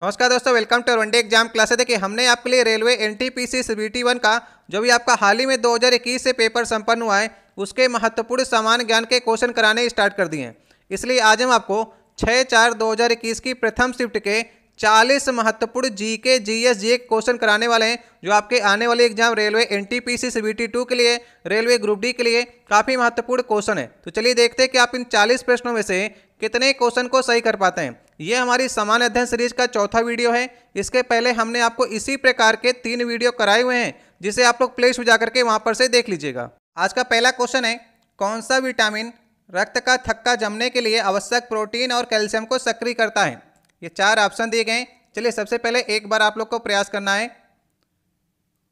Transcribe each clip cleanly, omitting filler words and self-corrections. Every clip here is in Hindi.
नमस्कार दोस्तों, welcome to one day exam class. देखिए, हमने आपके लिए रेलवे एनटीपीसी सीबीटी 1 का जो भी आपका हाल ही में 2021 से पेपर संपन्न हुआ है उसके महत्वपूर्ण सामान्य ज्ञान के क्वेश्चन कराने स्टार्ट कर दिए हैं। इसलिए आज हम आपको 6/4/2021 की प्रथम शिफ्ट के 40 महत्वपूर्ण जीके जीएस जीए क्वेश्चन कराने वाले हैं, जो आपके आने वाले एग्जाम रेलवे एनटीपीसी सीबीटी 2 के लिए, रेलवे ग्रुप डी के लिए काफ़ी महत्वपूर्ण क्वेश्चन है। तो चलिए देखते हैं कि आप इन 40 प्रश्नों में से कितने क्वेश्चन को सही कर पाते हैं। ये हमारी सामान्य अध्ययन सीरीज का चौथा वीडियो है। इसके पहले हमने आपको इसी प्रकार के 3 वीडियो कराए हुए हैं, जिसे आप लोग प्ले लिस्ट में जाकर के वहां पर से देख लीजिएगा। आज का पहला क्वेश्चन है, कौन सा विटामिन रक्त का थक्का जमने के लिए आवश्यक प्रोटीन और कैल्शियम को सक्रिय करता है। ये 4 ऑप्शन दिए गए हैं। चलिए सबसे पहले एक बार आप लोग को प्रयास करना है।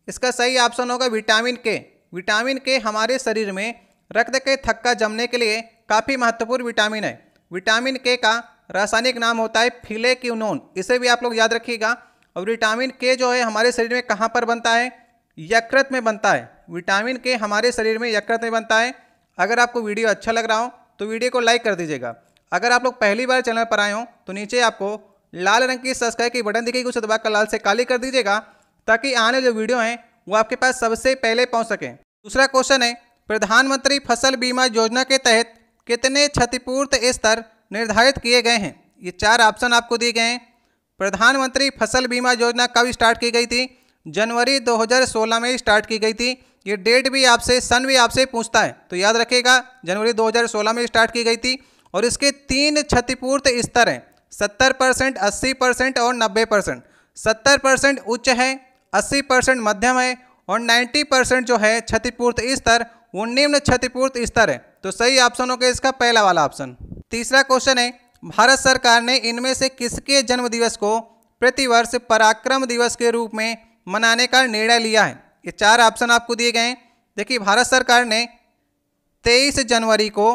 इसका सही ऑप्शन होगा विटामिन के। विटामिन के हमारे शरीर में रक्त के थक्का जमने के लिए काफ़ी महत्वपूर्ण विटामिन है। विटामिन के का रासायनिक नाम होता है फिलेक्विनोन, इसे भी आप लोग याद रखिएगा। और विटामिन के जो है हमारे शरीर में कहाँ पर बनता है? यकृत में बनता है। विटामिन के हमारे शरीर में यकृत में बनता है। अगर आपको वीडियो अच्छा लग रहा हो तो वीडियो को लाइक कर दीजिएगा। अगर आप लोग पहली बार चैनल पर आए हो तो नीचे आपको लाल रंग की सब्सक्राइब की बटन दिखेगी, उसे दबाकर लाल से काली कर दीजिएगा, ताकि आने जो वीडियो हैं वो आपके पास सबसे पहले पहुँच सकें। दूसरा क्वेश्चन है, प्रधानमंत्री फसल बीमा योजना के तहत कितने क्षतिपूर्ति स्तर निर्धारित किए गए हैं। ये 4 ऑप्शन आपको दिए गए हैं। प्रधानमंत्री फसल बीमा योजना कब स्टार्ट की गई थी? जनवरी 2016 में स्टार्ट की गई थी। ये डेट भी आपसे, सन भी आपसे पूछता है, तो याद रखिएगा जनवरी 2016 में स्टार्ट की गई थी। और इसके 3 क्षतिपूर्ति स्तर हैं, 70%, 80% और 90%। 70% उच्च है, 80% मध्यम है और 90% जो है क्षतिपूर्ति स्तर वो निम्न क्षतिपूर्ति स्तर है। तो सही ऑप्शन होगा इसका पहला वाला ऑप्शन। तीसरा क्वेश्चन है, भारत सरकार ने इनमें से किसके जन्मदिवस को प्रतिवर्ष पराक्रम दिवस के रूप में मनाने का निर्णय लिया है। ये 4 ऑप्शन आपको दिए गए हैं। देखिए, भारत सरकार ने 23 जनवरी को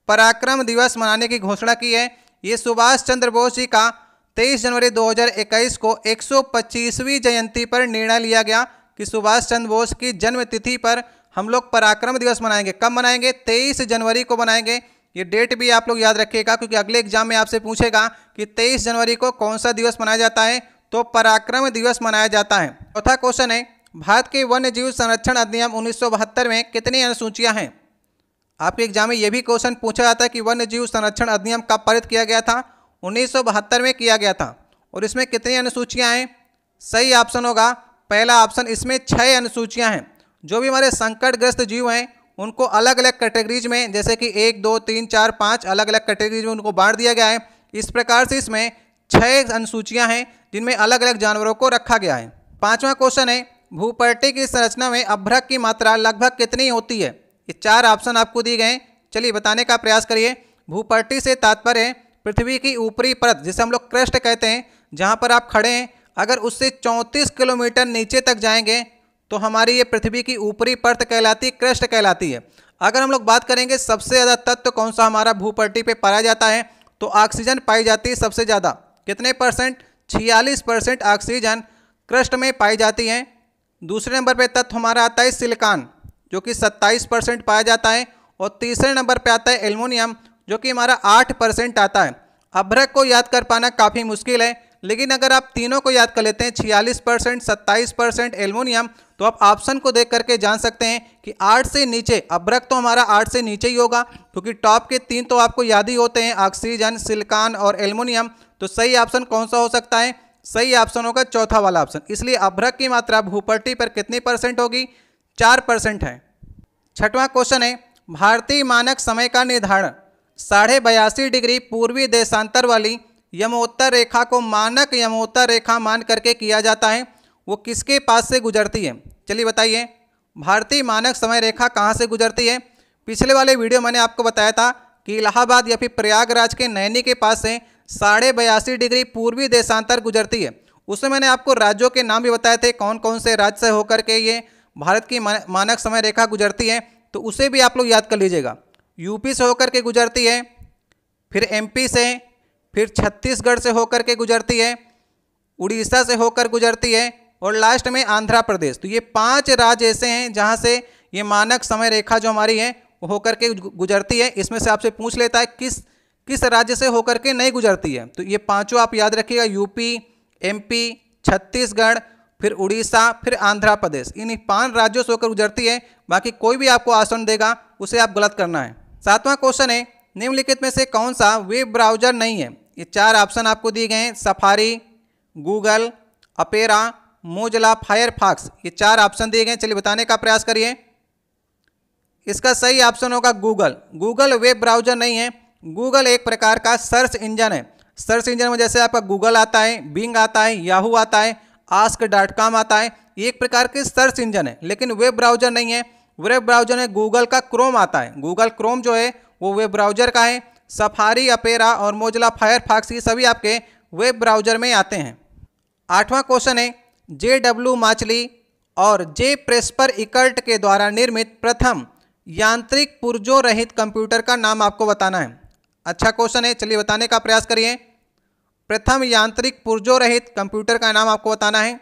पराक्रम दिवस मनाने की घोषणा की है। ये सुभाष चंद्र बोस जी का 23 जनवरी 2021 को 125वीं जयंती पर निर्णय लिया गया कि सुभाष चंद्र बोस की जन्म तिथि पर हम लोग पराक्रम दिवस मनाएंगे। कब मनाएंगे? 23 जनवरी को मनाएंगे। ये डेट भी आप लोग याद रखिएगा, क्योंकि अगले एग्जाम में आपसे पूछेगा कि 23 जनवरी को कौन सा दिवस मनाया जाता है, तो पराक्रम दिवस मनाया जाता है। चौथा क्वेश्चन है, भारत के वन्य जीव संरक्षण अधिनियम 1972 में कितनी अनुसूचियां हैं। आपके एग्जाम में यह भी क्वेश्चन पूछा जाता है कि वन्य जीव संरक्षण अधिनियम कब पारित किया गया था? 1972 में किया गया था। और इसमें कितनी अनुसूचियां हैं? सही ऑप्शन होगा पहला ऑप्शन। इसमें 6 अनुसूचियां हैं। जो भी हमारे संकटग्रस्त जीव हैं उनको अलग अलग कैटेगरीज में, जैसे कि 1, 2, 3, 4, 5 अलग अलग कैटेगरीज में उनको बांट दिया गया है। इस प्रकार से इसमें 6 अनुसूचियां हैं जिनमें अलग अलग जानवरों को रखा गया है। 5वां क्वेश्चन है, भूपर्टी की संरचना में अभ्रक की मात्रा लगभग कितनी होती है। ये 4 ऑप्शन आपको दिए गए हैं। चलिए बताने का प्रयास करिए। भूपर्टी से तात्पर्य पृथ्वी की ऊपरी परत, जिसे हम लोग क्रस्ट कहते हैं, जहाँ पर आप खड़े हैं, अगर उससे 34 किलोमीटर नीचे तक जाएंगे तो हमारी ये पृथ्वी की ऊपरी परत कहलाती, क्रस्ट कहलाती है। अगर हम लोग बात करेंगे सबसे ज़्यादा तत्व कौन सा हमारा भूपर्टी पे पाया जाता है, तो ऑक्सीजन पाई जाती है सबसे ज़्यादा। कितने परसेंट? 46% ऑक्सीजन क्रस्ट में पाई जाती है। दूसरे नंबर पे तत्व हमारा आता है सिलिकॉन, जो कि 27% पाया जाता है। और तीसरे नंबर पे आता है एल्युमिनियम, जो कि हमारा 8% आता है। अभ्रक को याद कर पाना काफ़ी मुश्किल है, लेकिन अगर आप तीनों को याद कर लेते हैं, 46%, 27%, एल्युमिनियम, तो आप ऑप्शन को देख करके जान सकते हैं कि 8 से नीचे, अभ्रक तो हमारा 8 से नीचे ही होगा, क्योंकि टॉप के 3 तो आपको याद ही होते हैं, ऑक्सीजन, सिलिकॉन और एल्युमिनियम। तो सही ऑप्शन कौन सा हो सकता है? सही ऑप्शन होगा चौथा वाला ऑप्शन। इसलिए अभ्रक की मात्रा भूपर्टी पर कितनी परसेंट होगी? 4% है। 6वां क्वेश्चन है, भारतीय मानक समय का निर्धारण 82.5 डिग्री पूर्वी देशांतर वाली यमोत्तर रेखा को मानक यमोत्तर रेखा मान करके किया जाता है। वो किसके पास से गुजरती है? चलिए बताइए, भारतीय मानक समय रेखा कहाँ से गुजरती है? पिछले वाले वीडियो मैंने आपको बताया था कि इलाहाबाद या फिर प्रयागराज के नैनी के पास से 82.5 डिग्री पूर्वी देशांतर गुजरती है। उसमें मैंने आपको राज्यों के नाम भी बताए थे, कौन कौन से राज्य से होकर के ये भारत की मानक समय रेखा गुजरती है, तो उसे भी आप लोग याद कर लीजिएगा। यूपी से होकर के गुजरती है, फिर एमपी से, फिर छत्तीसगढ़ से होकर के गुजरती है, उड़ीसा से होकर गुजरती है और लास्ट में आंध्र प्रदेश। तो ये 5 राज्य ऐसे हैं जहाँ से ये मानक समय रेखा जो हमारी है वो होकर के गुजरती है। इसमें से आपसे पूछ लेता है किस राज्य से होकर के नहीं गुजरती है, तो ये 5 आप याद रखिएगा, यूपी, एमपी, छत्तीसगढ़, फिर उड़ीसा, फिर आंध्र प्रदेश। इन 5 राज्यों से होकर गुजरती है। बाकी कोई भी आपको आंसर देगा उसे आप गलत करना है। 7वां क्वेश्चन है, निम्नलिखित में से कौन सा वेब ब्राउजर नहीं है? ये 4 ऑप्शन आपको दिए गए हैं, safari, Google, opera, Mozilla, Firefox. ये 4 ऑप्शन दिए गए हैं। चलिए बताने का प्रयास करिए। इसका सही ऑप्शन होगा गूगल। गूगल वेब ब्राउजर नहीं है। गूगल एक प्रकार का सर्च इंजन है। सर्च इंजन में जैसे आपका गूगल आता है, बिंग आता है, याहू आता है, ask.com आता है, ये एक प्रकार के सर्च इंजन है, लेकिन वेब ब्राउजर नहीं है। वेब ब्राउजर में गूगल का क्रोम आता है। गूगल क्रोम जो है वो वेब ब्राउजर का है। सफारी, अपेरा और मोजिला फायरफॉक्स ये सभी आपके वेब ब्राउजर में आते हैं। 8वां क्वेश्चन है, JW माचली और जे प्रेस्पर इकर्ट के द्वारा निर्मित प्रथम यांत्रिक पुर्जों रहित कंप्यूटर का नाम आपको बताना है। अच्छा क्वेश्चन है, चलिए बताने का प्रयास करिए। प्रथम यांत्रिक पुर्जों रहित कंप्यूटर का नाम आपको बताना है।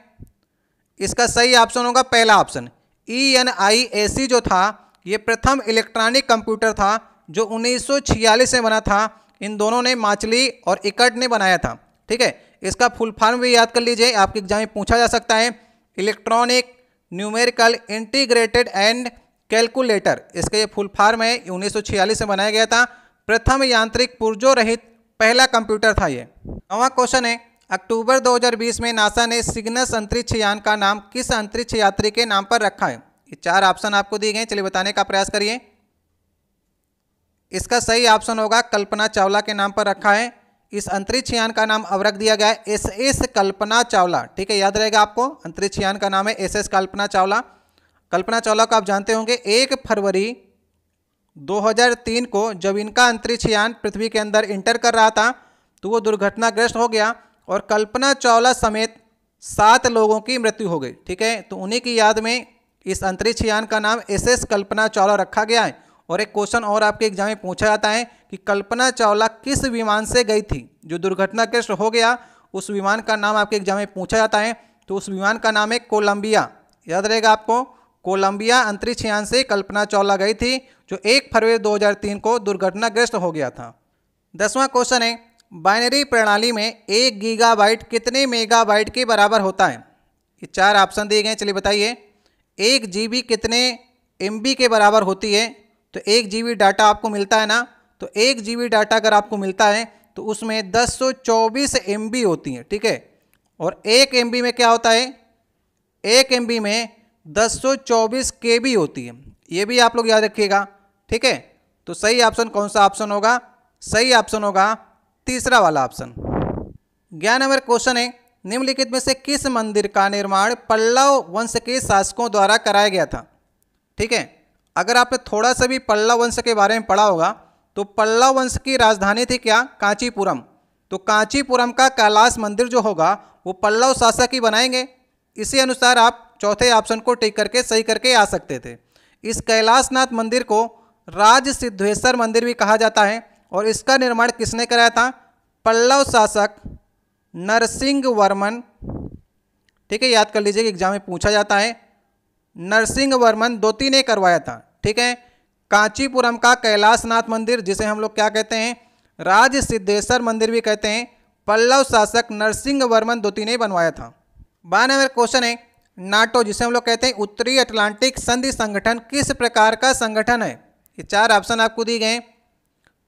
इसका सही ऑप्शन होगा पहला ऑप्शन, ENIAC जो था ये प्रथम इलेक्ट्रॉनिक कंप्यूटर था जो 1946 में बना था। इन दोनों ने माचली और इकर्ट ने बनाया था। ठीक है, इसका फुल फॉर्म भी याद कर लीजिए, आपके एग्जाम में पूछा जा सकता है। Electronic numerical integrated and calculator, इसका ये फुल फॉर्म है। 1946 में बनाया गया था। प्रथम यांत्रिक पुर्जों रहित पहला कंप्यूटर था ये। 9वां क्वेश्चन है, अक्टूबर 2020 में नासा ने सिग्नस अंतरिक्ष यान का नाम किस अंतरिक्ष यात्री के नाम पर रखा है? ये 4 ऑप्शन आपको दिए गए हैं। चलिए बताने का प्रयास करिए। इसका सही ऑप्शन होगा कल्पना चावला के नाम पर रखा है। इस अंतरिक्ष यान का नाम अब रख दिया गया है SS कल्पना चावला। ठीक है, याद रहेगा आपको, अंतरिक्ष यान का नाम है SS कल्पना चावला। कल्पना चावला को आप जानते होंगे। 1 फरवरी 2003 को जब इनका अंतरिक्ष यान पृथ्वी के अंदर इंटर कर रहा था तो वो दुर्घटनाग्रस्त हो गया और कल्पना चावला समेत 7 लोगों की मृत्यु हो गई। ठीक है, तो उन्हीं की याद में इस अंतरिक्ष यान का नाम SS कल्पना चावला रखा गया है। और एक क्वेश्चन और आपके एग्जाम में पूछा जाता है कि कल्पना चावला किस विमान से गई थी जो दुर्घटनाग्रस्त हो गया? उस विमान का नाम आपके एग्जाम में पूछा जाता है, तो उस विमान का नाम है कोलंबिया। याद रहेगा आपको, कोलंबिया अंतरिक्ष यान से कल्पना चावला गई थी जो 1 फरवरी 2003 को दुर्घटनाग्रस्त हो गया था। 10वां क्वेश्चन है, बाइनरी प्रणाली में 1 गीगाबाइट कितने मेगाबाइट के बराबर होता है? ये 4 ऑप्शन दिए गए हैं। चलिए बताइए। 1 GB कितने MB के बराबर होती है? तो 1 GB डाटा आपको मिलता है ना, तो 1 GB डाटा अगर आपको मिलता है तो उसमें 1024 MB होती है। ठीक है, और 1 MB में क्या होता है? 1 MB में 1024 KB होती है। ये भी आप लोग याद रखिएगा। ठीक है, तो सही ऑप्शन कौन सा ऑप्शन होगा? सही ऑप्शन होगा तीसरा वाला ऑप्शन। 11 नंबर क्वेश्चन है, निम्नलिखित में से किस मंदिर का निर्माण पल्लव वंश के शासकों द्वारा कराया गया था? ठीक है, अगर आपने थोड़ा सा भी पल्लव वंश के बारे में पढ़ा होगा तो पल्लव वंश की राजधानी थी क्या? कांचीपुरम। तो कांचीपुरम का कैलाश मंदिर जो होगा वो पल्लव शासक ही बनाएंगे। इसी अनुसार आप चौथे ऑप्शन को टिक करके सही करके आ सकते थे। इस कैलाशनाथ मंदिर को राज सिद्धेश्वर मंदिर भी कहा जाता है और इसका निर्माण किसने कराया था? पल्लव शासक नरसिंह वर्मन। ठीक है, याद कर लीजिए कि एग्जाम में पूछा जाता है। नरसिंह वर्मन द्वितीय ने करवाया था। ठीक है, कांचीपुरम का कैलाशनाथ मंदिर जिसे हम लोग क्या कहते हैं? राज सिद्धेश्वर मंदिर भी कहते हैं, पल्लव शासक नरसिंह वर्मन द्वितीय ने बनवाया था। 12 नंबर क्वेश्चन है, नाटो जिसे हम लोग कहते हैं उत्तरी अटलांटिक संधि संगठन किस प्रकार का संगठन है? ये 4 ऑप्शन आपको दिए गए हैं।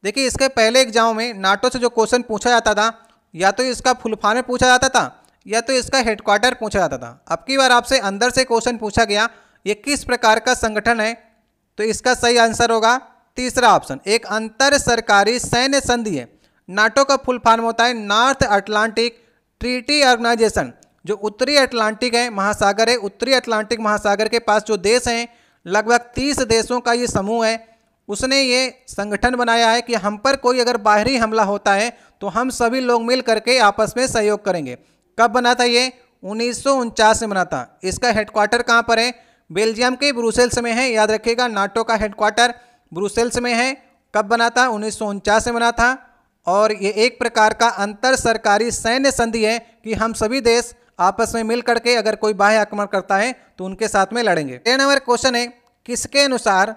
देखिए, इसके पहले एग्जाम में नाटो से जो क्वेश्चन पूछा जाता था या तो इसका फुल फॉर्म पूछा जाता था या तो इसका हेडक्वार्टर पूछा जाता था। अब की बार आपसे अंदर से क्वेश्चन पूछा गया ये किस प्रकार का संगठन है, तो इसका सही आंसर होगा तीसरा ऑप्शन, एक अंतर सरकारी सैन्य संधि है। नाटो का फुल फॉर्म होता है नॉर्थ अटलांटिक ट्रीटी ऑर्गेनाइजेशन। जो उत्तरी अटलांटिक है महासागर है, उत्तरी अटलांटिक महासागर के पास जो देश हैं लगभग 30 देशों का ये समूह है, उसने ये संगठन बनाया है कि हम पर कोई अगर बाहरी हमला होता है तो हम सभी लोग मिल करके आपस में सहयोग करेंगे। कब बना था ये? 1949 में बना था। इसका हेडक्वार्टर कहाँ पर है? बेल्जियम के ब्रुसेल्स में है। याद रखिएगा, नाटो का हेडक्वार्टर ब्रुसेल्स में है। कब बना था? 1949 में बना था। और ये एक प्रकार का अंतर सरकारी सैन्य संधि है कि हम सभी देश आपस में मिल करके अगर कोई बाह्य आक्रमण करता है तो उनके साथ में लड़ेंगे। 13 नंबर क्वेश्चन है, किसके अनुसार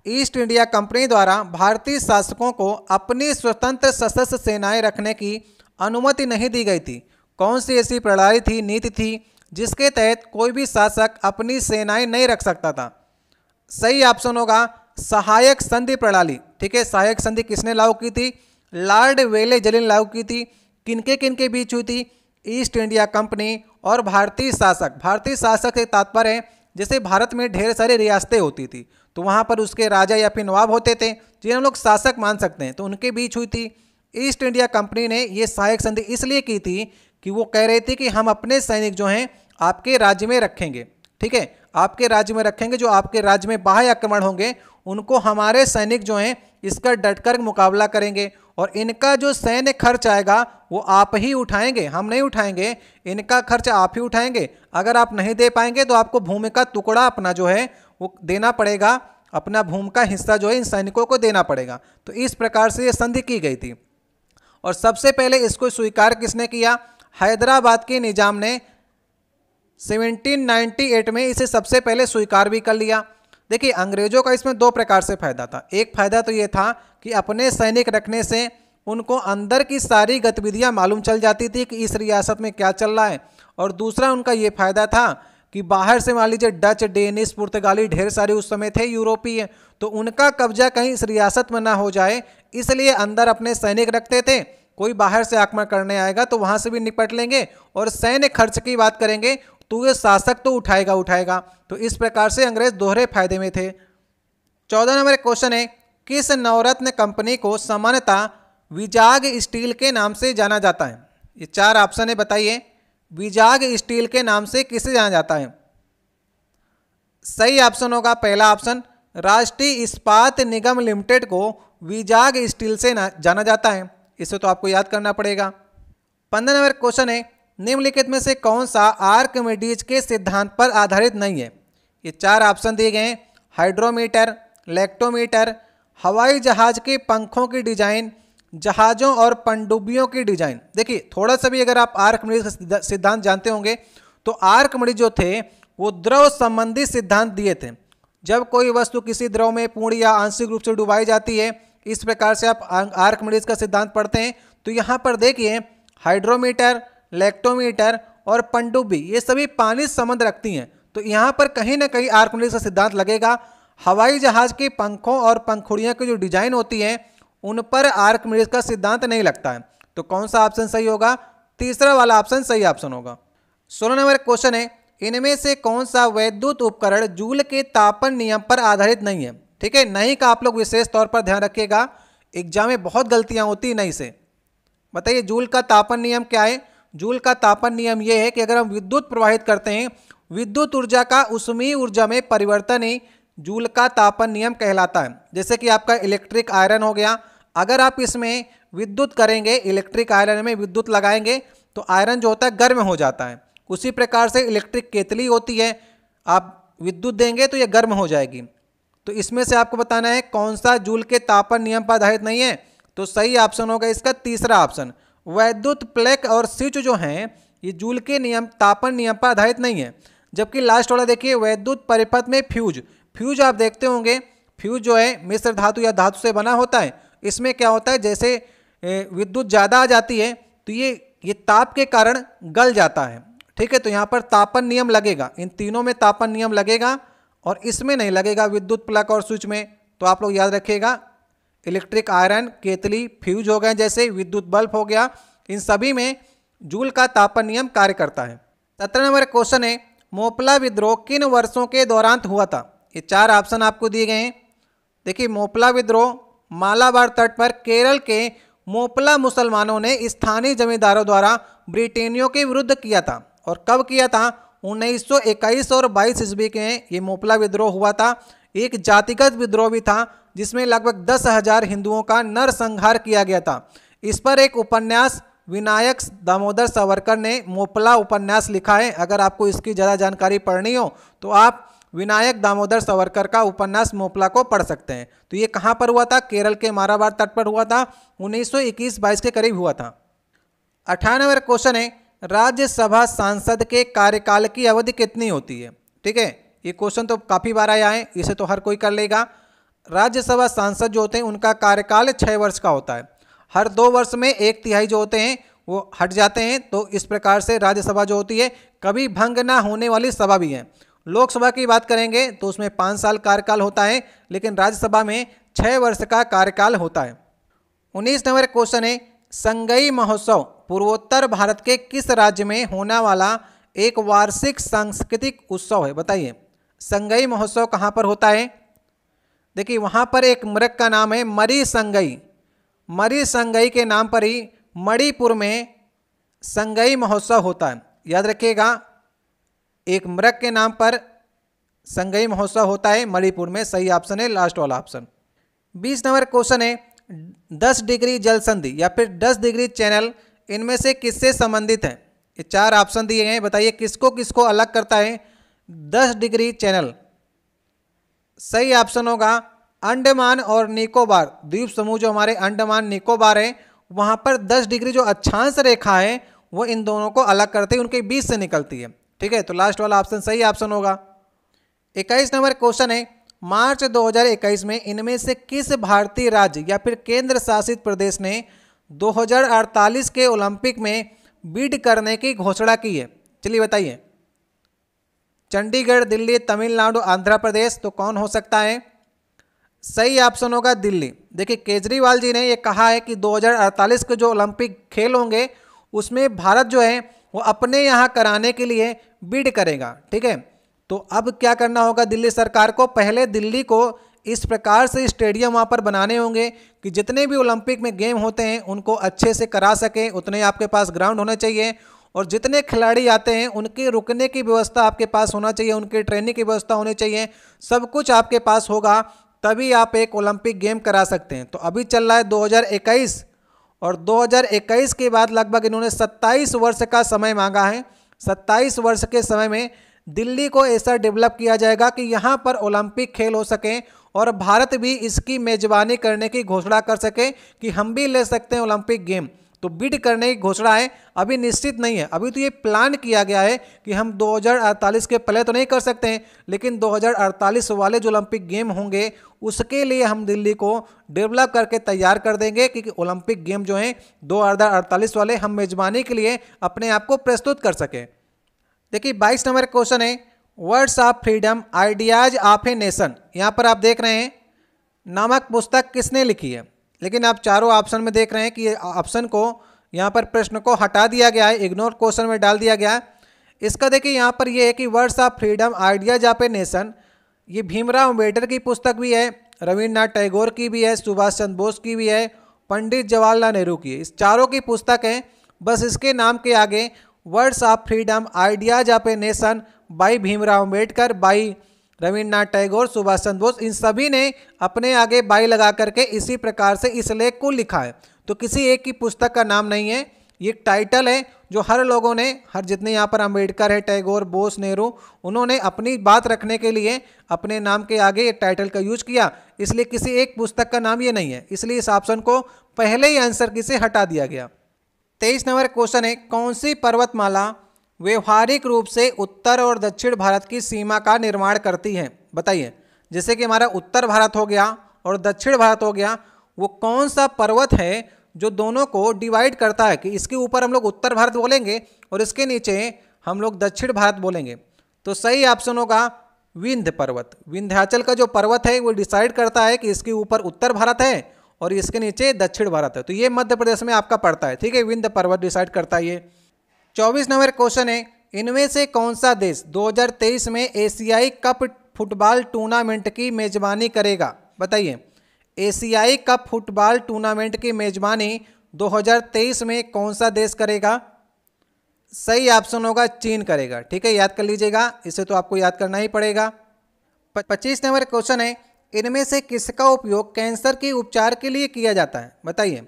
ईस्ट इंडिया कंपनी द्वारा भारतीय शासकों को अपनी स्वतंत्र सशस्त्र सेनाएं रखने की अनुमति नहीं दी गई थी? कौन सी ऐसी प्रणाली थी, नीति थी, जिसके तहत कोई भी शासक अपनी सेनाएं नहीं रख सकता था? सही ऑप्शन होगा सहायक संधि प्रणाली। ठीक है, सहायक संधि किसने लागू की थी? लॉर्ड वेलेजलिन लागू की थी। किनके किनके बीच हुई थी? ईस्ट इंडिया कंपनी और भारतीय शासक। भारतीय शासक से तात्पर्य है जैसे भारत में ढेर सारी रियासतें होती थी तो वहाँ पर उसके राजा या फिर नवाब होते थे जिन्हें हम लोग शासक मान सकते हैं, तो उनके बीच हुई थी। ईस्ट इंडिया कंपनी ने ये सहायक संधि इसलिए की थी कि वो कह रही थी कि हम अपने सैनिक जो हैं आपके राज्य में रखेंगे। ठीक है, आपके राज्य में रखेंगे, जो आपके राज्य में बाह्य आक्रमण होंगे उनको हमारे सैनिक जो हैं इसका डटकर मुकाबला करेंगे और इनका जो सैन्य खर्च आएगा वो आप ही उठाएंगे, हम नहीं उठाएंगे, इनका खर्च आप ही उठाएंगे। अगर आप नहीं दे पाएंगे तो आपको भूमि का टुकड़ा अपना जो है वो देना पड़ेगा, अपना भूमि का हिस्सा जो है इन सैनिकों को देना पड़ेगा। तो इस प्रकार से ये संधि की गई थी और सबसे पहले इसको स्वीकार किसने किया? हैदराबाद के निजाम ने 1798 में इसे सबसे पहले स्वीकार भी कर लिया। देखिए, अंग्रेजों का इसमें दो प्रकार से फायदा था। एक फायदा तो ये था कि अपने सैनिक रखने से उनको अंदर की सारी गतिविधियां मालूम चल जाती थी कि इस रियासत में क्या चल रहा है, और दूसरा उनका ये फायदा था कि बाहर से मान लीजिए डच, डेनिश, पुर्तगाली ढेर सारे उस समय थे यूरोपीय, तो उनका कब्जा कहीं इस रियासत में ना हो जाए, इसलिए अंदर अपने सैनिक रखते थे। कोई बाहर से आक्रमण करने आएगा तो वहां से भी निपट लेंगे, और सैन्य खर्च की बात करेंगे तो ये शासक तो उठाएगा। तो इस प्रकार से अंग्रेज दोहरे फायदे में थे। 14 नंबर क्वेश्चन है, किस नवरत्न कंपनी को सामान्यतः विजाग स्टील के नाम से जाना जाता है? ये चार ऑप्शन है, बताइए विजाग स्टील के नाम से किसे जाना जाता है? सही ऑप्शन होगा पहला ऑप्शन, राष्ट्रीय इस्पात निगम लिमिटेड को विजाग स्टील से जाना जाता है। इसे तो आपको याद करना पड़ेगा। 15 नंबर क्वेश्चन है, निम्नलिखित में से कौन सा आर्किमिडीज के सिद्धांत पर आधारित नहीं है? ये चार ऑप्शन दिए गए हैं, हाइड्रोमीटर, लेक्टोमीटर, हवाई जहाज के पंखों की डिजाइन, जहाज़ों और पनडुब्बियों की डिजाइन। देखिए, थोड़ा सा भी अगर आप आर्किमिडीज का सिद्धांत जानते होंगे तो आर्किमिडीज जो थे वो द्रव संबंधी सिद्धांत दिए थे। जब कोई वस्तु किसी द्रव में पूर्ण या आंशिक रूप से डुबाई जाती है, इस प्रकार से आप आर्किमिडीज का सिद्धांत पढ़ते हैं। तो यहाँ पर देखिए, हाइड्रोमीटर, लेक्टोमीटर और पनडुब्बी ये सभी पानी से संबंध रखती हैं, तो यहाँ पर कहीं ना कहीं आर्किमिडीज का सिद्धांत लगेगा। हवाई जहाज के पंखों और पंखुड़ियों की जो डिजाइन होती है उन पर आर्किमिडीज का सिद्धांत नहीं लगता है। तो कौन सा ऑप्शन सही होगा? तीसरा वाला ऑप्शन सही ऑप्शन होगा। 16 नंबर क्वेश्चन है, इनमें से कौन सा वैद्युत उपकरण जूल के तापन नियम पर आधारित नहीं है? ठीक है, नहीं का आप लोग विशेष तौर पर ध्यान रखिएगा, एग्जाम में बहुत गलतियां होती नहीं से। बताइए जूल का तापन नियम क्या है? जूल का तापन नियम यह है कि अगर हम विद्युत प्रवाहित करते हैं, विद्युत ऊर्जा का उष्मीय ऊर्जा में परिवर्तन ही जूल का तापन नियम कहलाता है। जैसे कि आपका इलेक्ट्रिक आयरन हो गया, अगर आप इसमें विद्युत करेंगे, इलेक्ट्रिक आयरन में विद्युत लगाएंगे तो आयरन जो होता है गर्म हो जाता है। उसी प्रकार से इलेक्ट्रिक केतली होती है, आप विद्युत देंगे तो यह गर्म हो जाएगी। तो इसमें से आपको बताना है कौन सा जूल के तापन नियम पर आधारित नहीं है। तो सही ऑप्शन होगा इसका तीसरा ऑप्शन, वैद्युत प्लेक और स्विच जो हैं ये जूल के नियम तापन नियम पर आधारित नहीं है। जबकि लास्ट वाला देखिए, वैद्युत परिपथ में फ्यूज आप देखते होंगे, फ्यूज जो है मिश्र धातु या धातु से बना होता है। इसमें क्या होता है, जैसे विद्युत ज़्यादा आ जाती है तो ये ताप के कारण गल जाता है। ठीक है, तो यहाँ पर तापन नियम लगेगा, इन तीनों में तापन नियम लगेगा और इसमें नहीं लगेगा, विद्युत प्लग और स्विच में। तो आप लोग याद रखिएगा, इलेक्ट्रिक आयरन, केतली, फ्यूज हो गए, जैसे विद्युत बल्ब हो गया, इन सभी में जूल का तापन नियम कार्य करता है। 17 नंबर क्वेश्चन है, मोपला विद्रोह किन वर्षों के दौरान हुआ था? ये चार ऑप्शन आपको दिए गए हैं। देखिए, मोपला विद्रोह मालाबार तट पर केरल के मोपला मुसलमानों ने स्थानीय जमींदारों द्वारा ब्रिटेनियों के विरुद्ध किया था। और कब किया था? 1921 और 22 ईस्वी के ये मोपला विद्रोह हुआ था। एक जातिगत विद्रोह भी था जिसमें लगभग 10,000 हिंदुओं का नरसंहार किया गया था। इस पर एक उपन्यास विनायक दामोदर सावरकर ने मोपला उपन्यास लिखा है। अगर आपको इसकी ज़्यादा जानकारी पढ़नी हो तो आप विनायक दामोदर सावरकर का उपन्यास मोपला को पढ़ सकते हैं। तो ये कहाँ पर हुआ था? केरल के मालाबार तट पर हुआ था, 1921-22 के करीब हुआ था। 18 नंबर क्वेश्चन है, राज्यसभा सांसद के कार्यकाल की अवधि कितनी होती है? ठीक है, ये क्वेश्चन तो काफ़ी बार आया है, इसे तो हर कोई कर लेगा। राज्यसभा सांसद जो होते हैं उनका कार्यकाल 6 वर्ष का होता है। हर 2 वर्ष में 1/3 जो होते हैं वो हट जाते हैं। तो इस प्रकार से राज्यसभा जो होती है कभी भंग ना होने वाली सभा भी है। लोकसभा की बात करेंगे तो उसमें 5 साल कार्यकाल होता है, लेकिन राज्यसभा में 6 वर्ष का कार्यकाल होता है। 19 नंबर क्वेश्चन है, संगई महोत्सव पूर्वोत्तर भारत के किस राज्य में होने वाला एक वार्षिक सांस्कृतिक उत्सव है? बताइए, संगई महोत्सव कहाँ पर होता है? देखिए, वहाँ पर एक मृग का नाम है मरी संगई। मरी संगई के नाम पर ही मणिपुर में संगई महोत्सव होता है। याद रखिएगा, एक मृग के नाम पर संगई महोत्सव होता है मणिपुर में। सही ऑप्शन है लास्ट वाला ऑप्शन। 20 नंबर क्वेश्चन है, 10 डिग्री जल संधि या फिर 10 डिग्री चैनल इनमें से किससे संबंधित है? ये 4 ऑप्शन दिए गए हैं, बताइए किसको किसको अलग करता है 10 डिग्री चैनल? सही ऑप्शन होगा अंडमान और निकोबार द्वीप समूह। जो हमारे अंडमान निकोबार है वहाँ पर 10 डिग्री जो अक्षांश रेखा है वो इन दोनों को अलग करते हैं, उनके बीच से निकलती है। ठीक है, तो लास्ट वाला ऑप्शन सही ऑप्शन होगा। 21 नंबर क्वेश्चन है, मार्च 2021 में इनमें से किस भारतीय राज्य या फिर केंद्र शासित प्रदेश ने 2048 के ओलंपिक में बिड करने की घोषणा की है? चलिए बताइए। चंडीगढ़, दिल्ली, तमिलनाडु, आंध्र प्रदेश। तो कौन हो सकता है? सही ऑप्शन होगा दिल्ली। देखिए, केजरीवाल जी ने ये कहा है कि 2048 के जो ओलंपिक खेल होंगे उसमें भारत जो है वो अपने यहाँ कराने के लिए बिड करेगा। ठीक है, तो अब क्या करना होगा दिल्ली सरकार को? पहले दिल्ली को इस प्रकार से स्टेडियम वहाँ पर बनाने होंगे कि जितने भी ओलंपिक में गेम होते हैं उनको अच्छे से करा सके। उतने आपके पास ग्राउंड होने चाहिए और जितने खिलाड़ी आते हैं उनके रुकने की व्यवस्था आपके पास होना चाहिए, उनके ट्रेनिंग की व्यवस्था होनी चाहिए। सब कुछ आपके पास होगा तभी आप एक ओलंपिक गेम करा सकते हैं। तो अभी चल रहा है 2021 और 2021 के बाद लगभग इन्होंने 27 वर्ष का समय मांगा है। 27 वर्ष के समय में दिल्ली को ऐसा डेवलप किया जाएगा कि यहाँ पर ओलंपिक खेल हो सके और भारत भी इसकी मेजबानी करने की घोषणा कर सके कि हम भी ले सकते हैं ओलंपिक गेम। तो बिड करने की घोषणा है, अभी निश्चित नहीं है। अभी तो ये प्लान किया गया है कि हम 2048 के पहले तो नहीं कर सकते हैं, लेकिन 2048 वाले जो ओलंपिक गेम होंगे उसके लिए हम दिल्ली को डेवलप करके तैयार कर देंगे कि ओलंपिक गेम जो हैं 2048 वाले हम मेजबानी के लिए अपने आप को प्रस्तुत कर सकें। देखिए, 22 नंबर क्वेश्चन है, words of freedom ideas of a nation. यहाँ पर आप देख रहे हैं नामक पुस्तक किसने लिखी है? लेकिन आप चारों ऑप्शन में देख रहे हैं कि ये ऑप्शन को यहाँ पर प्रश्न को हटा दिया गया है, इग्नोर क्वेश्चन में डाल दिया गया है। इसका देखिए यहाँ पर ये है कि words of freedom ideas of a nation, ये भीमराव अम्बेडकर की पुस्तक भी है, रविन्द्रनाथ टैगोर की भी है, सुभाष चंद्र बोस की भी है, पंडित जवाहरलाल नेहरू की है। इस चारों की पुस्तक है। बस इसके नाम के आगे words of freedom ideas of a nation by Bhimrao Ambedkar, by Rabindranath Tagore, Subhash Chandra Bose, इन सभी ने अपने आगे बाई लगा करके इसी प्रकार से इस लेख को लिखा है। तो किसी एक की पुस्तक का नाम नहीं है, ये टाइटल है जो हर लोगों ने, हर जितने यहाँ पर अम्बेडकर है, टैगोर, बोस, नेहरू, उन्होंने अपनी बात रखने के लिए अपने नाम के आगे ये टाइटल का यूज किया। इसलिए किसी एक पुस्तक का नाम ये नहीं है, इसलिए इस ऑप्शन को पहले ही आंसर की से हटा दिया गया। 23 नंबर क्वेश्चन है, कौन सी पर्वतमाला व्यवहारिक रूप से उत्तर और दक्षिण भारत की सीमा का निर्माण करती है? बताइए। जैसे कि हमारा उत्तर भारत हो गया और दक्षिण भारत हो गया, वो कौन सा पर्वत है जो दोनों को डिवाइड करता है कि इसके ऊपर हम लोग उत्तर भारत बोलेंगे और इसके नीचे हम लोग दक्षिण भारत बोलेंगे? तो सही ऑप्शन होगा विंध्य पर्वत। विंध्याचल का जो पर्वत है वो डिसाइड करता है कि इसके ऊपर उत्तर भारत है और इसके नीचे दक्षिण भारत है। तो ये मध्य प्रदेश में आपका पड़ता है। ठीक है, विंध्य पर्वत डिसाइड करता है ये। 24 नंबर क्वेश्चन है, इनमें से कौन सा देश 2023 में एशियाई कप फुटबॉल टूर्नामेंट की मेजबानी करेगा? बताइए। एशियाई कप फुटबॉल टूर्नामेंट की मेजबानी 2023 में कौन सा देश करेगा? सही ऑप्शन होगा चीन करेगा। ठीक है, याद कर लीजिएगा, इसे तो आपको याद करना ही पड़ेगा। 25 नंबर क्वेश्चन है, इनमें से किसका उपयोग कैंसर के उपचार के लिए किया जाता है? बताइए।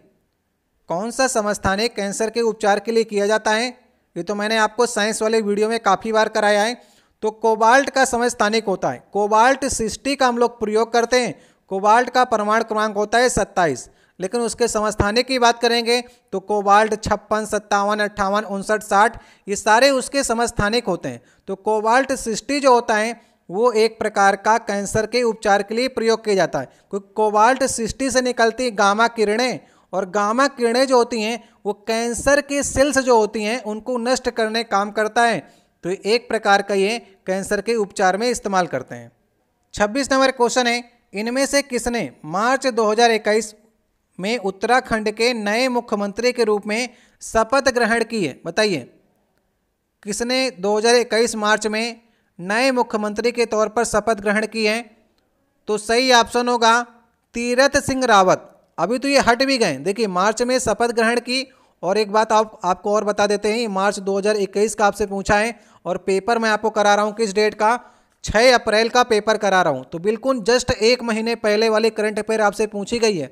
कौन सा समस्थानिक कैंसर के उपचार के लिए किया जाता है? ये तो मैंने आपको साइंस वाले वीडियो में काफ़ी बार कराया है। तो कोबाल्ट का समस्थानिक होता है, कोबाल्ट 60 का हम लोग प्रयोग करते हैं। कोबाल्ट का परमाणु क्रमांक होता है 27, लेकिन उसके समस्थानिक की बात करेंगे तो कोबाल्ट 56, 57, 58, 59, 60 ये सारे उसके समस्थानिक होते हैं। तो कोबाल्ट 60 जो होता है वो एक प्रकार का कैंसर के उपचार के लिए प्रयोग किया जाता है, क्योंकि कोबाल्ट 60 से निकलती गामा किरणें और गामा किरणें जो होती हैं वो कैंसर की सेल्स जो होती हैं उनको नष्ट करने काम करता है। तो एक प्रकार का ये कैंसर के उपचार में इस्तेमाल करते हैं। 26 नंबर क्वेश्चन है, इनमें से किसने मार्च 2021 में उत्तराखंड के नए मुख्यमंत्री के रूप में शपथ ग्रहण की है? बताइए, किसने 2021 मार्च में नए मुख्यमंत्री के तौर पर शपथ ग्रहण की है? तो सही ऑप्शन होगा तीरथ सिंह रावत। अभी तो ये हट भी गए, देखिए मार्च में शपथ ग्रहण की। और एक बात आपको और बता देते हैं, मार्च 2021 का आपसे पूछा है और पेपर मैं आपको करा रहा हूँ किस डेट का, 6 अप्रैल का पेपर करा रहा हूँ। तो बिल्कुल जस्ट एक महीने पहले वाली करंट अफेयर आपसे पूछी गई है।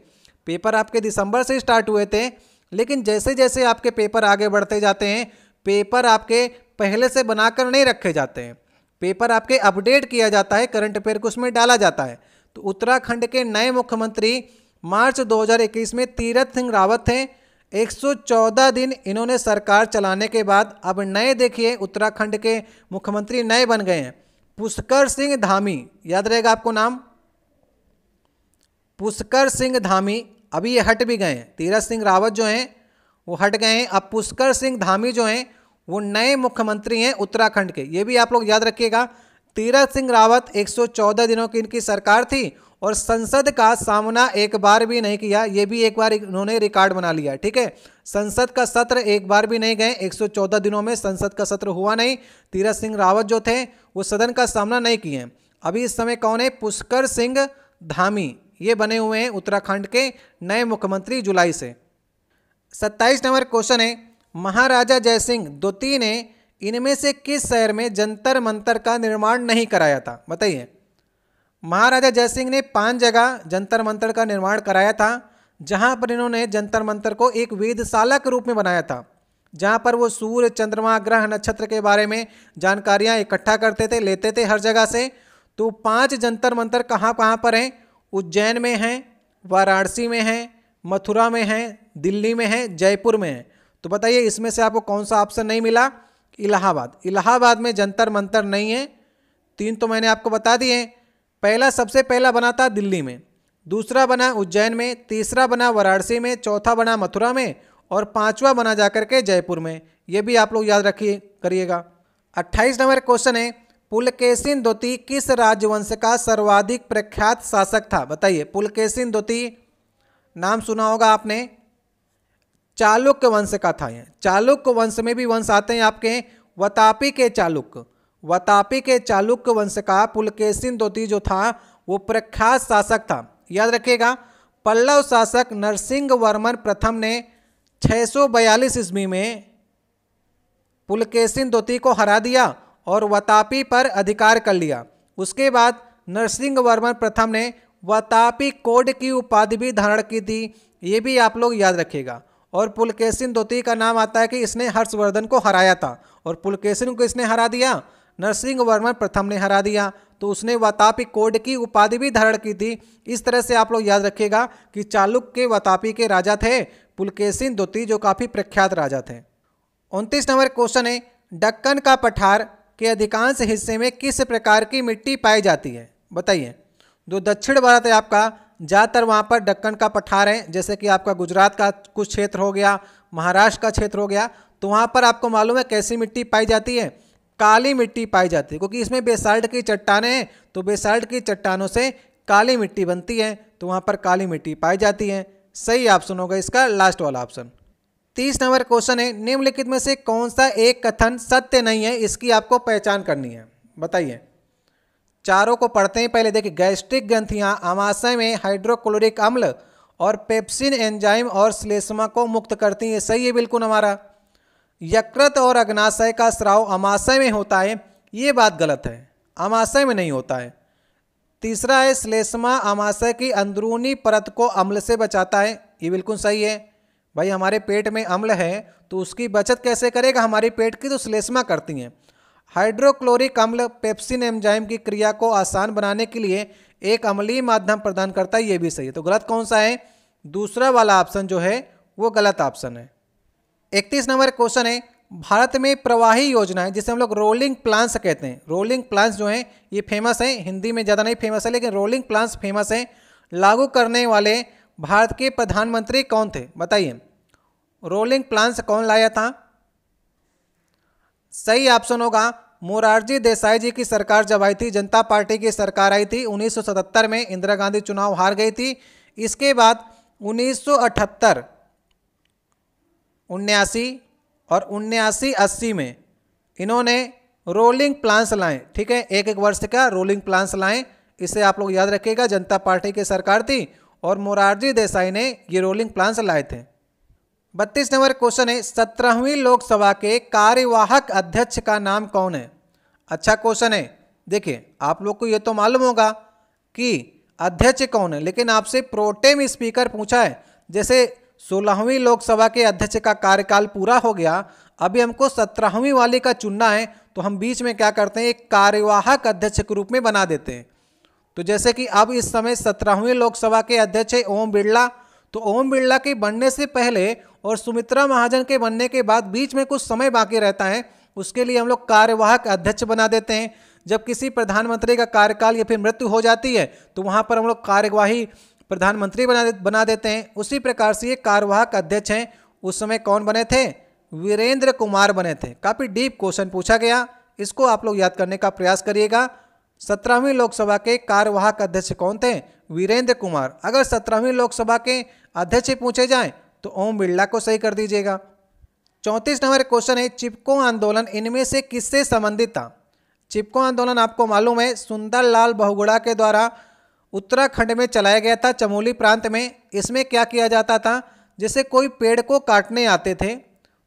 पेपर आपके दिसंबर से स्टार्ट हुए थे, लेकिन जैसे जैसे आपके पेपर आगे बढ़ते जाते हैं, पेपर आपके पहले से बनाकर नहीं रखे जाते हैं, पेपर आपके अपडेट किया जाता है, करंट अफेयर को उसमें डाला जाता है। तो उत्तराखंड के नए मुख्यमंत्री मार्च 2021 में तीरथ सिंह रावत थे। 114 दिन इन्होंने सरकार चलाने के बाद अब नए, देखिए उत्तराखंड के मुख्यमंत्री नए बन गए हैं, पुष्कर सिंह धामी। याद रहेगा आपको नाम, पुष्कर सिंह धामी। अभी ये हट भी गए हैं, तीरथ सिंह रावत जो हैं वो हट गए हैं, अब पुष्कर सिंह धामी जो हैं वो नए मुख्यमंत्री हैं उत्तराखंड के। ये भी आप लोग याद रखिएगा, तीरथ सिंह रावत 114 दिनों की इनकी सरकार थी और संसद का सामना एक बार भी नहीं किया। ये भी एक बार इन्होंने रिकॉर्ड बना लिया, ठीक है। संसद का सत्र एक बार भी नहीं गए, 114 दिनों में संसद का सत्र हुआ नहीं। तीरथ सिंह रावत जो थे वो सदन का सामना नहीं किए। अभी इस समय कौन है? पुष्कर सिंह धामी, ये बने हुए हैं उत्तराखंड के नए मुख्यमंत्री जुलाई से। 27 नंबर क्वेश्चन है, महाराजा जयसिंह द्वितीय ने इनमें से किस शहर में जंतर मंतर का निर्माण नहीं कराया था? बताइए। महाराजा जयसिंह ने 5 जगह जंतर मंतर का निर्माण कराया था, जहां पर इन्होंने जंतर मंतर को एक वेधशाला के रूप में बनाया था, जहां पर वो सूर्य, चंद्रमा, ग्रह, नक्षत्र के बारे में जानकारियां इकट्ठा करते थे, लेते थे हर जगह से। तो 5 जंतर मंतर कहाँ कहाँ पर हैं? उज्जैन में हैं, वाराणसी में हैं, मथुरा में हैं, दिल्ली में हैं, जयपुर में हैं। तो बताइए इसमें से आपको कौन सा ऑप्शन नहीं मिला? इलाहाबाद। इलाहाबाद में जंतर मंतर नहीं है। 3 तो मैंने आपको बता दिए। पहला, सबसे पहला बना था दिल्ली में, दूसरा बना उज्जैन में, तीसरा बना वाराणसी में, चौथा बना मथुरा में और 5वां बना जाकर के जयपुर में। ये भी आप लोग याद रखिए करिएगा। 28 नंबर क्वेश्चन है, पुलकेशिन द्वितीय किस राजवंश का सर्वाधिक प्रख्यात शासक था? बताइए। पुलकेशिन द्वितीय नाम सुना होगा आपने, चालुक्य वंश का था। ये चालुक्य वंश में भी वंश आते हैं आपके, वतापी के चालुक्य, वतापी के चालुक्य वंश का पुलकेशिन द्वितीय जो था वो प्रख्यात शासक था। याद रखिएगा, पल्लव शासक नरसिंह वर्मन प्रथम ने 642 ईस्वी में पुलकेशिन द्वितीय को हरा दिया और वतापी पर अधिकार कर लिया। उसके बाद नरसिंह वर्मन प्रथम ने वतापी कोड की उपाधि भी धारण की थी। ये भी आप लोग याद रखिएगा। और पुलकेशिन द्वितीय का नाम आता है कि इसने हर्षवर्धन को हराया था, और पुलकेशिन को इसने हरा दिया, नरसिंह वर्मन प्रथम ने हरा दिया, तो उसने वतापी कोड की उपाधि भी धारण की थी। इस तरह से आप लोग याद रखिएगा कि चालुक्य के वतापी के राजा थे पुलकेशिन द्वितीय, जो काफ़ी प्रख्यात राजा थे। 29 नंबर क्वेश्चन है, दक्कन का पठार के अधिकांश हिस्से में किस प्रकार की मिट्टी पाई जाती है? बताइए। जो दक्षिण भारत है आपका, ज़्यादातर वहाँ पर दक्कन का पठार है, जैसे कि आपका गुजरात का कुछ क्षेत्र हो गया, महाराष्ट्र का क्षेत्र हो गया, तो वहाँ पर आपको मालूम है कैसी मिट्टी पाई जाती है? काली मिट्टी पाई जाती है, क्योंकि इसमें बेसाल्ट की चट्टानें हैं, तो बेसाल्ट की चट्टानों से काली मिट्टी बनती है, तो वहाँ पर काली मिट्टी पाई जाती है। सही ऑप्शन होगा इसका लास्ट वाला ऑप्शन। 30 नंबर क्वेश्चन है, निम्नलिखित में से कौन सा एक कथन सत्य नहीं है? इसकी आपको पहचान करनी है। बताइए। चारों को पढ़ते हैं पहले। देखिए, गैस्ट्रिक ग्रंथियां आमाशय में हाइड्रोक्लोरिक अम्ल और पेप्सिन एंजाइम और श्लेष्मा को मुक्त करती हैं। सही है बिल्कुल हमारा। यकृत और अग्नाशय का स्राव आमाशय में होता है, ये बात गलत है, आमाशय में नहीं होता है। तीसरा है, श्लेष्मा आमाशय की अंदरूनी परत को अम्ल से बचाता है, ये बिल्कुल सही है। भाई हमारे पेट में अम्ल है तो उसकी बचत कैसे करेगा? हमारी पेट की तो श्लेष्मा करती हैं। हाइड्रोक्लोरिक अम्ल पेप्सिन एंजाइम की क्रिया को आसान बनाने के लिए एक अम्लीय माध्यम प्रदान करता है, ये भी सही है। तो गलत कौन सा है? दूसरा वाला ऑप्शन जो है वो गलत ऑप्शन है। 31 नंबर क्वेश्चन है, भारत में प्रवाही योजनाएं जिसे हम लोग रोलिंग प्लान्स कहते हैं, रोलिंग प्लान्स जो हैं ये फेमस हैं, हिंदी में ज़्यादा नहीं फेमस है लेकिन रोलिंग प्लान्स फेमस हैं, लागू करने वाले भारत के प्रधानमंत्री कौन थे, बताइए। रोलिंग प्लान्स कौन लाया था? सही ऑप्शन होगा मोरारजी देसाई जी की सरकार जब आई थी, जनता पार्टी की सरकार आई थी 1977 में, इंदिरा गांधी चुनाव हार गई थी। इसके बाद 1978, 79 और 79-80 में इन्होंने रोलिंग प्लान्स लाए, ठीक है, एक एक वर्ष का रोलिंग प्लान्स लाए। इसे आप लोग याद रखिएगा, जनता पार्टी की सरकार थी और मोरारजी देसाई ने ये रोलिंग प्लान्स लाए थे। 32 नंबर क्वेश्चन है, 17वीं लोकसभा के कार्यवाहक अध्यक्ष का नाम कौन है? अच्छा क्वेश्चन है। देखिए आप लोग को ये तो मालूम होगा कि अध्यक्ष कौन है, लेकिन आपसे प्रोटेम स्पीकर पूछा है। जैसे 16वीं लोकसभा के अध्यक्ष का कार्यकाल पूरा हो गया, अभी हमको 17वीं वाली का चुनना है, तो हम बीच में क्या करते हैं, एक कार्यवाहक अध्यक्ष के रूप में बना देते हैं। तो जैसे कि अब इस समय 17वीं लोकसभा के अध्यक्ष है ओम बिरला, तो ओम बिरला के बनने से पहले और सुमित्रा महाजन के बनने के बाद बीच में कुछ समय बाकी रहता है, उसके लिए हम लोग कार्यवाहक अध्यक्ष बना देते हैं। जब किसी प्रधानमंत्री का कार्यकाल या फिर मृत्यु हो जाती है तो वहाँ पर हम लोग कार्यवाही प्रधानमंत्री बना देते हैं। उसी प्रकार से ये कार्यवाहक अध्यक्ष हैं। उस समय कौन बने थे? वीरेंद्र कुमार बने थे। काफ़ी डीप क्वेश्चन पूछा गया, इसको आप लोग याद करने का प्रयास करिएगा। 17वीं लोकसभा के कार्यवाहक अध्यक्ष कौन थे? वीरेंद्र कुमार। अगर 17वीं लोकसभा के अध्यक्ष पूछे जाएं तो ओम बिरला को सही कर दीजिएगा। 34 नंबर क्वेश्चन है, चिपको आंदोलन इनमें से किससे संबंधित था? चिपको आंदोलन आपको मालूम है सुंदरलाल बहुगुणा के द्वारा उत्तराखंड में चलाया गया था, चमोली प्रांत में। इसमें क्या किया जाता था, जैसे कोई पेड़ को काटने आते थे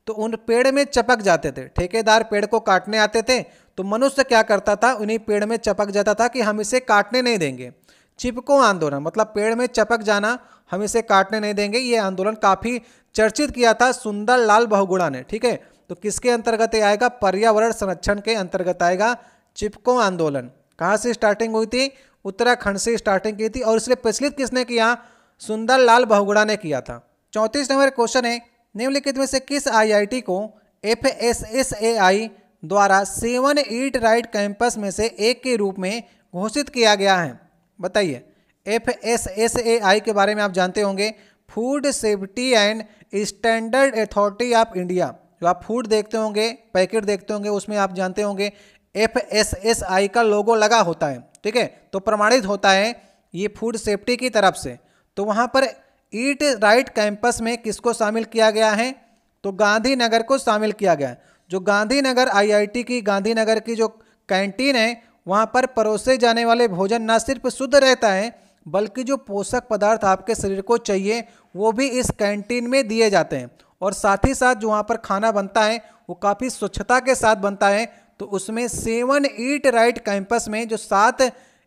तो उन पेड़ में चपक जाते थे। ठेकेदार पेड़ को काटने आते थे तो मनुष्य क्या करता था, उन्हीं पेड़ में चपक जाता था कि हम इसे काटने नहीं देंगे। चिपको आंदोलन मतलब पेड़ में चपक जाना, हम इसे काटने नहीं देंगे। ये आंदोलन काफ़ी चर्चित किया था सुंदरलाल बहुगुणा ने, ठीक है। तो किसके अंतर्गत आएगा? पर्यावरण संरक्षण के अंतर्गत आएगा चिपको आंदोलन। कहाँ से स्टार्टिंग हुई थी? उत्तराखंड से स्टार्टिंग की थी। और इसलिए प्रचलित किसने किया? सुंदरलाल बहुगुणा ने किया था। 34 नंबर क्वेश्चन है, निम्नलिखित में से किस IIT को FSSAI द्वारा 7 ईट राइट कैंपस में से एक के रूप में घोषित किया गया है? बताइए। FSSAI के बारे में आप जानते होंगे, food safety and standard authority of India. जो आप फूड देखते होंगे, पैकेट देखते होंगे, उसमें आप जानते होंगे FSSAI का लोगो लगा होता है, ठीक है। तो प्रमाणित होता है ये फूड सेफ्टी की तरफ से। तो वहाँ पर ईट राइट कैंपस में किसको शामिल किया गया है? तो गांधीनगर को शामिल किया गया है। जो गांधीनगर IIT की गांधीनगर की जो कैंटीन है, वहाँ पर परोसे जाने वाले भोजन न सिर्फ शुद्ध रहता है, बल्कि जो पोषक पदार्थ आपके शरीर को चाहिए वो भी इस कैंटीन में दिए जाते हैं। और साथ ही साथ जो वहाँ पर खाना बनता है वो काफ़ी स्वच्छता के साथ बनता है। तो उसमें 7 ईट राइट कैंपस में जो 7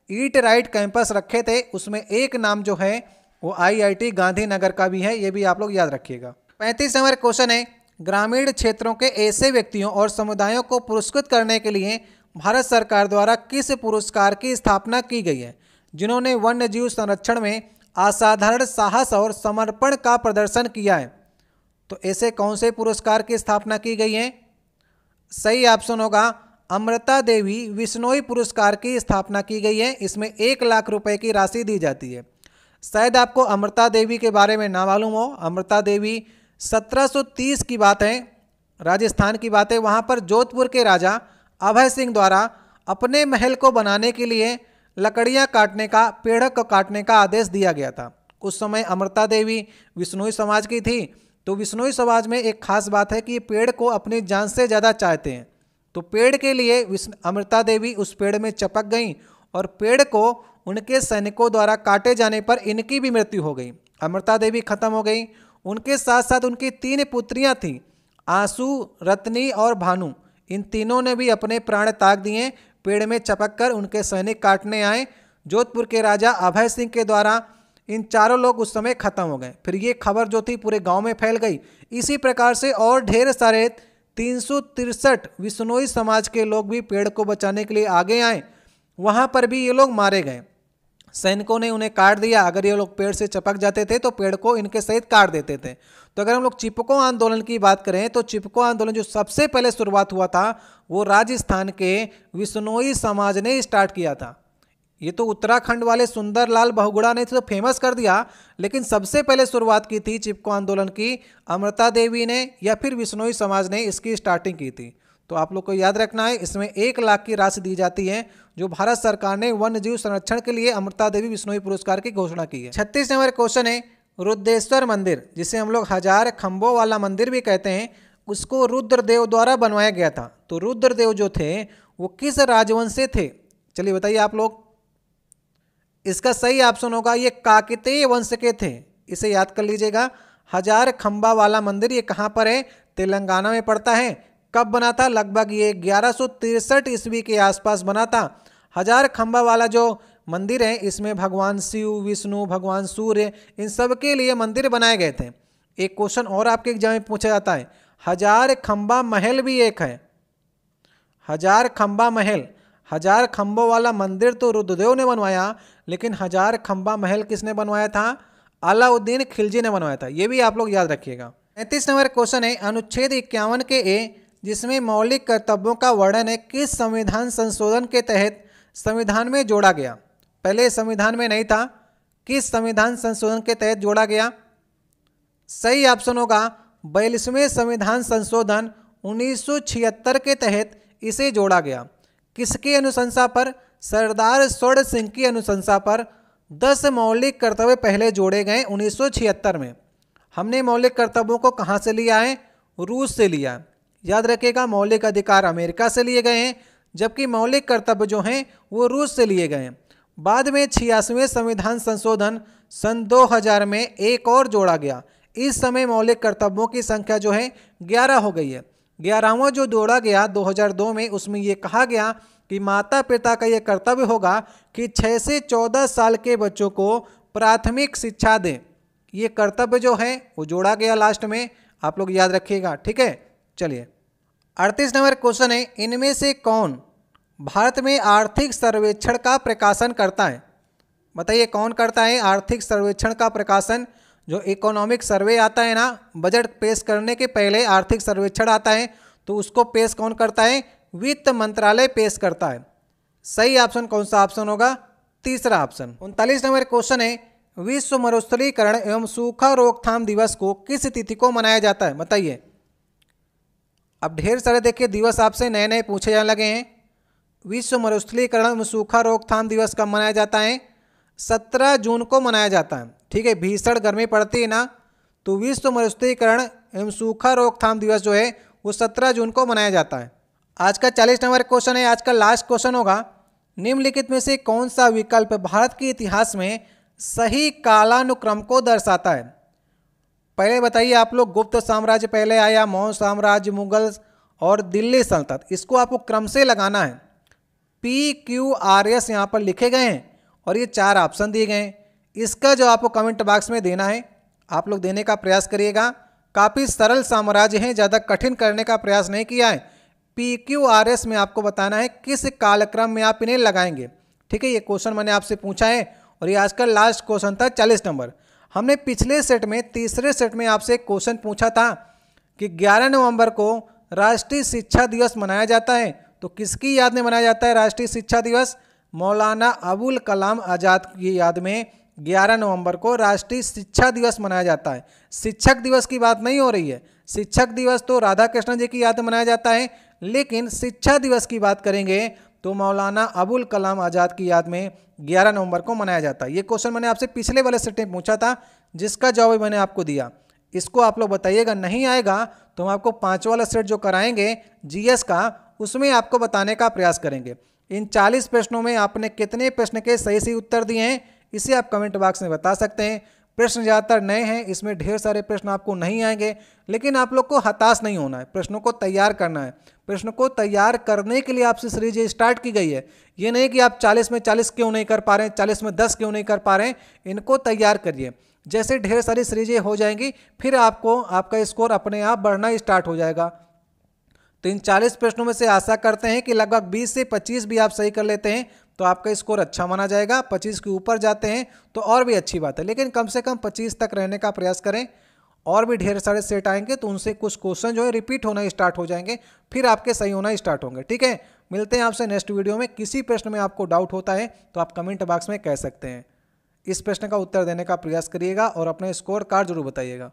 ईट राइट कैंपस रखे थे, उसमें एक नाम जो है वो IIT गांधीनगर का भी है। ये भी आप लोग याद रखिएगा। 35 नंबर क्वेश्चन है, ग्रामीण क्षेत्रों के ऐसे व्यक्तियों और समुदायों को पुरस्कृत करने के लिए भारत सरकार द्वारा किस पुरस्कार की स्थापना की गई है, जिन्होंने वन्य जीव संरक्षण में असाधारण साहस और समर्पण का प्रदर्शन किया है? तो ऐसे कौन से पुरस्कार की स्थापना की गई है? सही ऑप्शन होगा अमृता देवी विश्नोई पुरस्कार की स्थापना की गई है। इसमें 1 लाख रुपए की राशि दी जाती है। शायद आपको अमृता देवी के बारे में ना मालूम हो। अमृता देवी 1730 की बात है, राजस्थान की बात है। वहाँ पर जोधपुर के राजा अभय सिंह द्वारा अपने महल को बनाने के लिए लकड़ियाँ काटने का, पेड़ को काटने का आदेश दिया गया था। उस समय अमृता देवी विश्नोई समाज की थी। तो विश्नोई समाज में एक खास बात है कि पेड़ को अपनी जान से ज़्यादा चाहते हैं। तो पेड़ के लिए अमृता देवी उस पेड़ में चपक गईं और पेड़ को उनके सैनिकों द्वारा काटे जाने पर इनकी भी मृत्यु हो गई। अमृता देवी खत्म हो गई। उनके साथ साथ उनकी 3 पुत्रियां थीं, आंसू, रत्नी और भानु। इन तीनों ने भी अपने प्राण त्याग दिए। पेड़ में चपक कर उनके सैनिक काटने आए। जोधपुर के राजा अभय सिंह के द्वारा इन चारों लोग उस समय खत्म हो गए। फिर ये खबर जो थी पूरे गांव में फैल गई। इसी प्रकार से और ढेर सारे 363 विश्नोई समाज के लोग भी पेड़ को बचाने के लिए आगे आए। वहाँ पर भी ये लोग मारे गए। सैनिकों ने उन्हें काट दिया। अगर ये लोग पेड़ से चपक जाते थे तो पेड़ को इनके सहित काट देते थे। तो अगर हम लोग चिपको आंदोलन की बात करें तो चिपको आंदोलन जो सबसे पहले शुरुआत हुआ था वो राजस्थान के विश्नोई समाज ने स्टार्ट किया था। ये तो उत्तराखंड वाले सुंदरलाल बहुगुणा ने तो फेमस कर दिया, लेकिन सबसे पहले शुरुआत की थी चिपको आंदोलन की अमृता देवी ने या फिर विश्नोई समाज ने इसकी स्टार्टिंग की थी। तो आप लोग को याद रखना है, इसमें 1 लाख की राशि दी जाती है जो भारत सरकार ने वन्य जीव संरक्षण के लिए अमृता देवी विश्नोई पुरस्कार की घोषणा की है। 36 नंबर क्वेश्चन है, रुद्रेश्वर मंदिर जिसे हम लोग 1000 खंभों वाला मंदिर भी कहते हैं, उसको रुद्रदेव द्वारा बनवाया गया था। तो रुद्रदेव जो थे वो किस राजवंश से थे? चलिए बताइए आप लोग। इसका सही ऑप्शन होगा ये काकतीय वंश के थे। इसे याद कर लीजिएगा। 1000 खंभा वाला मंदिर ये कहाँ पर है? तेलंगाना में पड़ता है। कब बना था? लगभग ये 1163 ईस्वी के आसपास बना था। 1000 खंभा वाला जो मंदिर है इसमें भगवान शिव, विष्णु, भगवान सूर्य, इन सब के लिए मंदिर बनाए गए थे। एक क्वेश्चन और आपके एग्जाम में पूछा जाता है, 1000 खंभा महल भी एक है। 1000 खंभा महल, 1000 खंभों वाला मंदिर तो रुद्रदेव ने बनवाया, लेकिन 1000 खंभा महल किसने बनवाया था? अलाउद्दीन खिलजी ने बनवाया था। ये भी आप लोग याद रखिएगा। 35 नंबर क्वेश्चन है, अनुच्छेद 51 के ए जिसमें मौलिक कर्तव्यों का वर्णन है किस संविधान संशोधन के तहत संविधान में जोड़ा गया? पहले संविधान में नहीं था, किस संविधान संशोधन के तहत जोड़ा गया? सही ऑप्शन होगा 42वें संविधान संशोधन 1976 के तहत इसे जोड़ा गया। किसकी अनुशंसा पर? सरदार स्वर्ण सिंह की अनुशंसा पर 10 मौलिक कर्तव्य पहले जोड़े गए 1976 में। हमने मौलिक कर्तव्यों को कहाँ से लिया है? रूस से लिया। याद रखिएगा, मौलिक अधिकार अमेरिका से लिए गए हैं, जबकि मौलिक कर्तव्य जो हैं वो रूस से लिए गए हैं। बाद में 86वें संविधान संशोधन सन 2000 में एक और जोड़ा गया। इस समय मौलिक कर्तव्यों की संख्या जो है 11 हो गई है। 11वां जो जोड़ा गया 2002 में, उसमें ये कहा गया कि माता पिता का ये कर्तव्य होगा कि 6 से 14 साल के बच्चों को प्राथमिक शिक्षा दें। ये कर्तव्य जो है वो जोड़ा गया लास्ट में, आप लोग याद रखिएगा। ठीक है, चलिए 38 नंबर क्वेश्चन है, इनमें से कौन भारत में आर्थिक सर्वेक्षण का प्रकाशन करता है? बताइए कौन करता है आर्थिक सर्वेक्षण का प्रकाशन? जो इकोनॉमिक सर्वे आता है ना, बजट पेश करने के पहले आर्थिक सर्वेक्षण आता है, तो उसको पेश कौन करता है? वित्त मंत्रालय पेश करता है। सही ऑप्शन कौन सा ऑप्शन होगा? तीसरा ऑप्शन। 39 नंबर क्वेश्चन है, विश्व मरुस्थलीकरण एवं सूखा रोकथाम दिवस को किस तिथि को मनाया जाता है? बताइए। अब ढेर सारे देखिए दिवस आपसे नए नए पूछे जाने लगे हैं। विश्व मरुस्थलीकरण एवं सूखा रोकथाम दिवस कब मनाया जाता है? 17 जून को मनाया जाता है। ठीक है, भीषण गर्मी पड़ती है ना, तो विश्व मरुस्थलीकरण एवं सूखा रोकथाम दिवस जो है वो 17 जून को मनाया जाता है। आज का 40 नंबर क्वेश्चन है, आज का लास्ट क्वेश्चन होगा, निम्नलिखित में से कौन सा विकल्प भारत के इतिहास में सही कालानुक्रम को दर्शाता है? पहले बताइए आप लोग, गुप्त साम्राज्य पहले आया, मौर्य साम्राज्य, मुगल और दिल्ली सल्तनत। इसको आपको क्रम से लगाना है। PQRS यहाँ पर लिखे गए हैं और ये 4 ऑप्शन दिए गए हैं। इसका जो आपको कमेंट बॉक्स में देना है, आप लोग देने का प्रयास करिएगा। काफ़ी सरल साम्राज्य हैं, ज़्यादा कठिन करने का प्रयास नहीं किया है। PQRS में आपको बताना है किस कालक्रम में आप इन्हें लगाएंगे। ठीक है, ये क्वेश्चन मैंने आपसे पूछा है और ये आज का लास्ट क्वेश्चन था 40 नंबर। हमने पिछले सेट में, तीसरे सेट में आपसे एक क्वेश्चन पूछा था कि 11 नवंबर को राष्ट्रीय शिक्षा दिवस मनाया जाता है, तो किसकी याद में मनाया जाता है राष्ट्रीय शिक्षा दिवस? मौलाना अबुल कलाम आज़ाद की याद में 11 नवंबर को राष्ट्रीय शिक्षा दिवस मनाया जाता है। शिक्षक दिवस की बात नहीं हो रही है। शिक्षक दिवस तो राधा कृष्ण जी की याद में मनाया जाता है, लेकिन शिक्षा दिवस की बात करेंगे तो मौलाना अबुल कलाम आज़ाद की याद में 11 नवंबर को मनाया जाता है। ये क्वेश्चन मैंने आपसे पिछले वाले सेट में पूछा था, जिसका जवाब मैंने आपको दिया। इसको आप लोग बताइएगा, नहीं आएगा तो हम आपको 5 वाला सेट जो कराएंगे GS का, उसमें आपको बताने का प्रयास करेंगे। इन 40 प्रश्नों में आपने कितने प्रश्न के सही उत्तर दिए हैं, इसे आप कमेंट बॉक्स में बता सकते हैं। प्रश्न ज़्यादातर नए हैं, इसमें ढेर सारे प्रश्न आपको नहीं आएंगे, लेकिन आप लोग को हताश नहीं होना है, प्रश्नों को तैयार करना है। प्रश्न को तैयार करने के लिए आपसे सीरीज स्टार्ट की गई है। ये नहीं कि आप 40 में 40 क्यों नहीं कर पा रहे हैं, 40 में 10 क्यों नहीं कर पा रहे हैं, इनको तैयार करिए। जैसे ढेर सारी सीरीजें हो जाएंगी, फिर आपको आपका स्कोर अपने आप बढ़ना स्टार्ट हो जाएगा। तो इन 40 प्रश्नों में से आशा करते हैं कि लगभग 20 से 25 भी आप सही कर लेते हैं तो आपका स्कोर अच्छा माना जाएगा। 25 के ऊपर जाते हैं तो और भी अच्छी बात है, लेकिन कम से कम 25 तक रहने का प्रयास करें। और भी ढेर सारे सेट आएंगे तो उनसे कुछ क्वेश्चन जो है रिपीट होना स्टार्ट हो जाएंगे, फिर आपके सही होना स्टार्ट होंगे। ठीक है, मिलते हैं आपसे नेक्स्ट वीडियो में। किसी प्रश्न में आपको डाउट होता है तो आप कमेंट बॉक्स में कह सकते हैं। इस प्रश्न का उत्तर देने का प्रयास करिएगा और अपने स्कोर कार्ड जरूर बताइएगा।